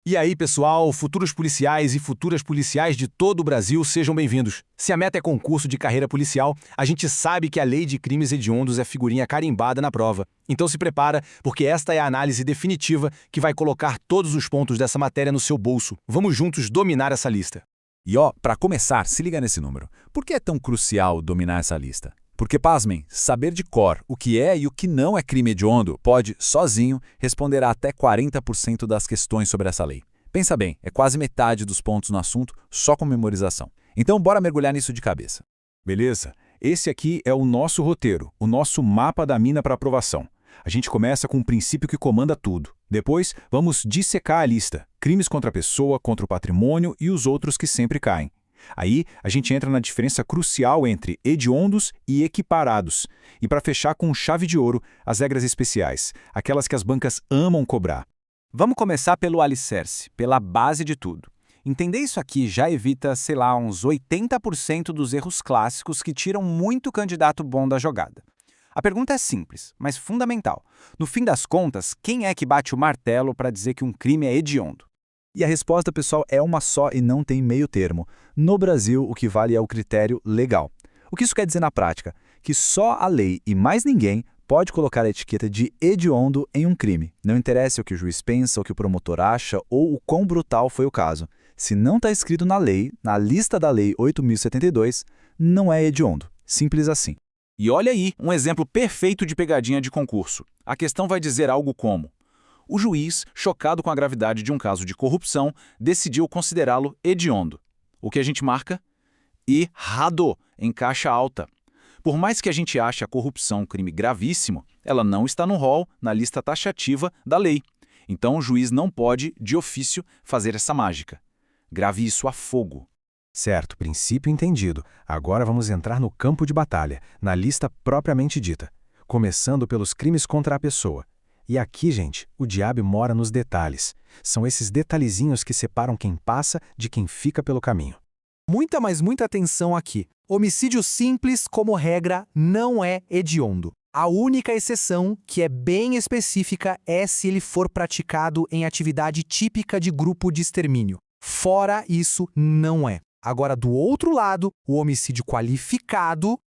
E aí, pessoal, futuros policiais e futuras policiais de todo o Brasil, sejam bem-vindos. Se a meta é concurso de carreira policial, a gente sabe que a lei de crimes hediondos é figurinha carimbada na prova. Então se prepara, porque esta é a análise definitiva que vai colocar todos os pontos dessa matéria no seu bolso. Vamos juntos dominar essa lista. E para começar, se liga nesse número. Por que é tão crucial dominar essa lista? Porque, pasmem, saber de cor o que é e o que não é crime hediondo pode, sozinho, responder a até 40% das questões sobre essa lei. Pensa bem, é quase metade dos pontos no assunto só com memorização. Então, bora mergulhar nisso de cabeça. Beleza? Esse aqui é o nosso roteiro, o nosso mapa da mina para aprovação. A gente começa com um princípio que comanda tudo. Depois, vamos dissecar a lista. Crimes contra a pessoa, contra o patrimônio e os outros que sempre caem. Aí, a gente entra na diferença crucial entre hediondos e equiparados. E para fechar com chave de ouro, as regras especiais, aquelas que as bancas amam cobrar. Vamos começar pelo alicerce, pela base de tudo. Entender isso aqui já evita, sei lá, uns 80% dos erros clássicos que tiram muito candidato bom da jogada. A pergunta é simples, mas fundamental. No fim das contas, quem é que bate o martelo para dizer que um crime é hediondo? E a resposta, pessoal, é uma só e não tem meio termo. No Brasil, o que vale é o critério legal. O que isso quer dizer na prática? Que só a lei e mais ninguém pode colocar a etiqueta de hediondo em um crime. Não interessa o que o juiz pensa, o que o promotor acha ou o quão brutal foi o caso. Se não está escrito na lei, na lista da Lei 8.072, não é hediondo. Simples assim. E olha aí, um exemplo perfeito de pegadinha de concurso. A questão vai dizer algo como: o juiz, chocado com a gravidade de um caso de corrupção, decidiu considerá-lo hediondo. O que a gente marca? Errado, em caixa alta. Por mais que a gente ache a corrupção um crime gravíssimo, ela não está no rol, na lista taxativa da lei. Então o juiz não pode, de ofício, fazer essa mágica. Grave isso a fogo. Certo, princípio entendido. Agora vamos entrar no campo de batalha, na lista propriamente dita. Começando pelos crimes contra a pessoa. E aqui, gente, o diabo mora nos detalhes. São esses detalhezinhos que separam quem passa de quem fica pelo caminho. Muita, mas muita atenção aqui. Homicídio simples, como regra, não é hediondo. A única exceção, que é bem específica, é se ele for praticado em atividade típica de grupo de extermínio. Fora isso, não é. Agora, do outro lado, o homicídio qualificado,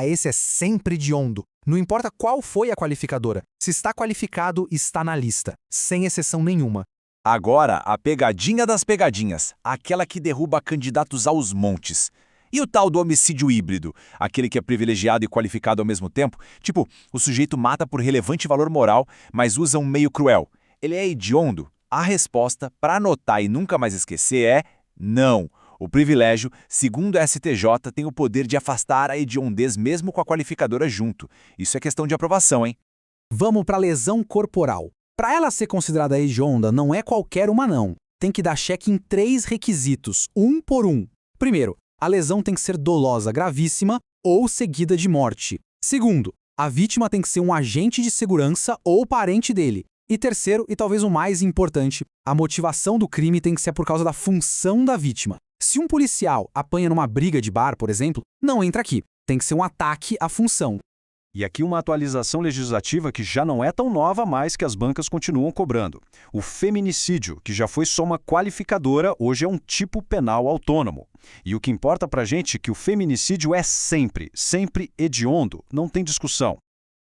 esse é sempre hediondo. Não importa qual foi a qualificadora. Se está qualificado, está na lista, sem exceção nenhuma. Agora, a pegadinha das pegadinhas, aquela que derruba candidatos aos montes. E o tal do homicídio híbrido, aquele que é privilegiado e qualificado ao mesmo tempo? Tipo, o sujeito mata por relevante valor moral, mas usa um meio cruel. Ele é hediondo? A resposta, para anotar e nunca mais esquecer, é não. O privilégio, segundo a STJ, tem o poder de afastar a hediondez mesmo com a qualificadora junto. Isso é questão de aprovação, hein? Vamos para a lesão corporal. Para ela ser considerada hedionda, não é qualquer uma não. Tem que dar cheque em 3 requisitos, um por um. Primeiro, a lesão tem que ser dolosa, gravíssima ou seguida de morte. Segundo, a vítima tem que ser um agente de segurança ou parente dele. E terceiro, e talvez o mais importante, a motivação do crime tem que ser por causa da função da vítima. Se um policial apanha numa briga de bar, por exemplo, não entra aqui. Tem que ser um ataque à função. E aqui uma atualização legislativa que já não é tão nova, mas que as bancas continuam cobrando. O feminicídio, que já foi só uma qualificadora, hoje é um tipo penal autônomo. E o que importa pra gente é que o feminicídio é sempre hediondo, não tem discussão.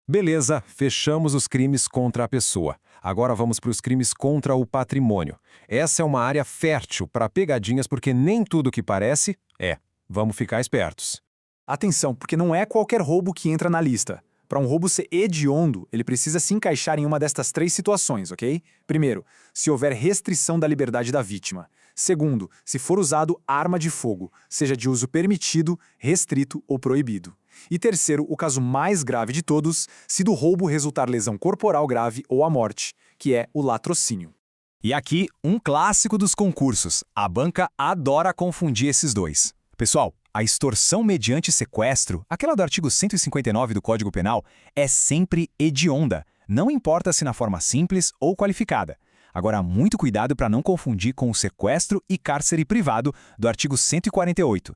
Beleza, fechamos os crimes contra a pessoa. Agora vamos para os crimes contra o patrimônio. Essa é uma área fértil para pegadinhas porque nem tudo que parece é. Vamos ficar espertos. Atenção, porque não é qualquer roubo que entra na lista. Para um roubo ser hediondo, ele precisa se encaixar em uma destas 3 situações, ok? Primeiro, se houver restrição da liberdade da vítima. Segundo, se for usado arma de fogo, seja de uso permitido, restrito ou proibido. E terceiro, o caso mais grave de todos, se do roubo resultar lesão corporal grave ou a morte, que é o latrocínio. E aqui, um clássico dos concursos. A banca adora confundir esses dois. Pessoal, a extorsão mediante sequestro, aquela do artigo 159 do Código Penal, é sempre hedionda, não importa se na forma simples ou qualificada. Agora, muito cuidado para não confundir com o sequestro e cárcere privado do artigo 148.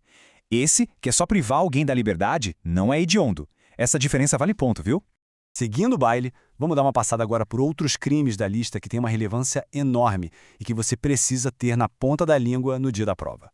Esse, que é só privar alguém da liberdade, não é hediondo. Essa diferença vale ponto, viu? Seguindo o baile, vamos dar uma passada agora por outros crimes da lista que têm uma relevância enorme e que você precisa ter na ponta da língua no dia da prova.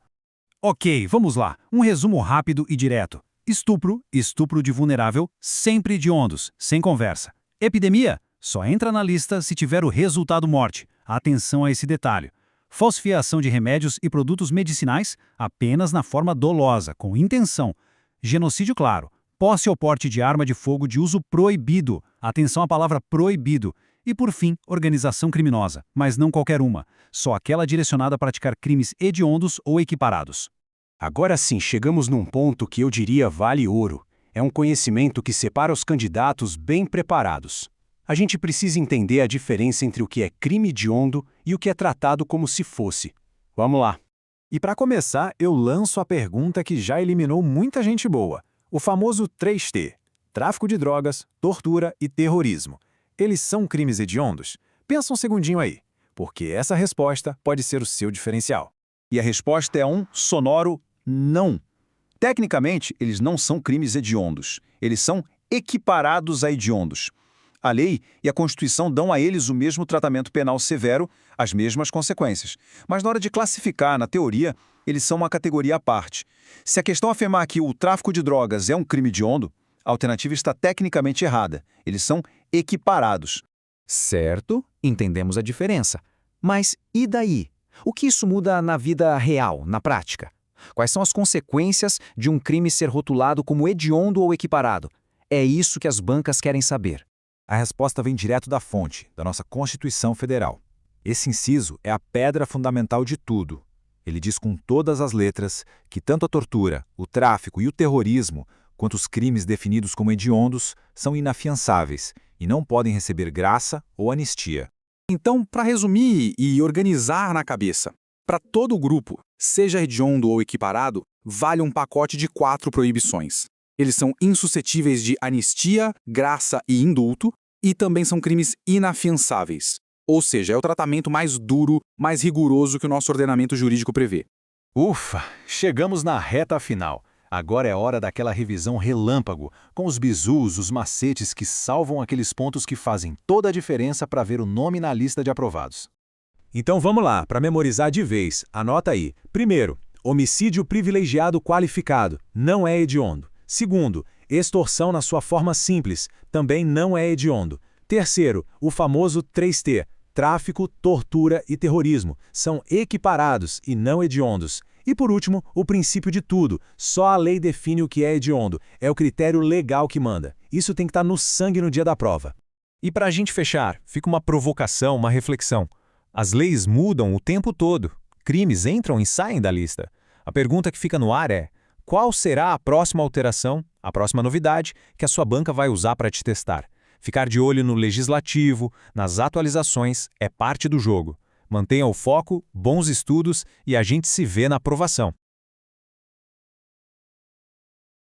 Ok, vamos lá. Um resumo rápido e direto. Estupro, estupro de vulnerável, sempre hediondos, sem conversa. Epidemia, só entra na lista se tiver o resultado morte. Atenção a esse detalhe. Falsificação de remédios e produtos medicinais apenas na forma dolosa, com intenção. Genocídio claro. Posse ou porte de arma de fogo de uso proibido. Atenção à palavra proibido. E por fim, organização criminosa, mas não qualquer uma. Só aquela direcionada a praticar crimes hediondos ou equiparados. Agora sim, chegamos num ponto que eu diria vale ouro. É um conhecimento que separa os candidatos bem preparados. A gente precisa entender a diferença entre o que é crime hediondo e o que é tratado como se fosse. Vamos lá. E para começar, eu lanço a pergunta que já eliminou muita gente boa. O famoso 3T. Tráfico de drogas, tortura e terrorismo. Eles são crimes hediondos? Pensa um segundinho aí, porque essa resposta pode ser o seu diferencial. E a resposta é um sonoro não. Tecnicamente, eles não são crimes hediondos. Eles são equiparados a hediondos. A lei e a Constituição dão a eles o mesmo tratamento penal severo, as mesmas consequências. Mas na hora de classificar, na teoria, eles são uma categoria à parte. Se a questão afirmar que o tráfico de drogas é um crime hediondo, a alternativa está tecnicamente errada. Eles são equiparados. Certo, entendemos a diferença. Mas e daí? O que isso muda na vida real, na prática? Quais são as consequências de um crime ser rotulado como hediondo ou equiparado? É isso que as bancas querem saber. A resposta vem direto da fonte, da nossa Constituição Federal. Esse inciso é a pedra fundamental de tudo. Ele diz com todas as letras que tanto a tortura, o tráfico e o terrorismo, quanto os crimes definidos como hediondos, são inafiançáveis e não podem receber graça ou anistia. Então, para resumir e organizar na cabeça, para todo o grupo, seja hediondo ou equiparado, vale um pacote de 4 proibições. Eles são insuscetíveis de anistia, graça e indulto, e também são crimes inafiançáveis. Ou seja, é o tratamento mais duro, mais rigoroso que o nosso ordenamento jurídico prevê. Ufa, chegamos na reta final. Agora é hora daquela revisão relâmpago, com os bizus, os macetes que salvam aqueles pontos que fazem toda a diferença para ver o nome na lista de aprovados. Então vamos lá, para memorizar de vez, anota aí. Primeiro, homicídio privilegiado qualificado, não é hediondo. Segundo, extorsão na sua forma simples, também não é hediondo. Terceiro, o famoso 3T, tráfico, tortura e terrorismo, são equiparados e não hediondos. E por último, o princípio de tudo, só a lei define o que é hediondo, é o critério legal que manda. Isso tem que estar no sangue no dia da prova. E para a gente fechar, fica uma provocação, uma reflexão. As leis mudam o tempo todo. Crimes entram e saem da lista. A pergunta que fica no ar é: qual será a próxima alteração, a próxima novidade que a sua banca vai usar para te testar? Ficar de olho no legislativo, nas atualizações, é parte do jogo. Mantenha o foco, bons estudos e a gente se vê na aprovação.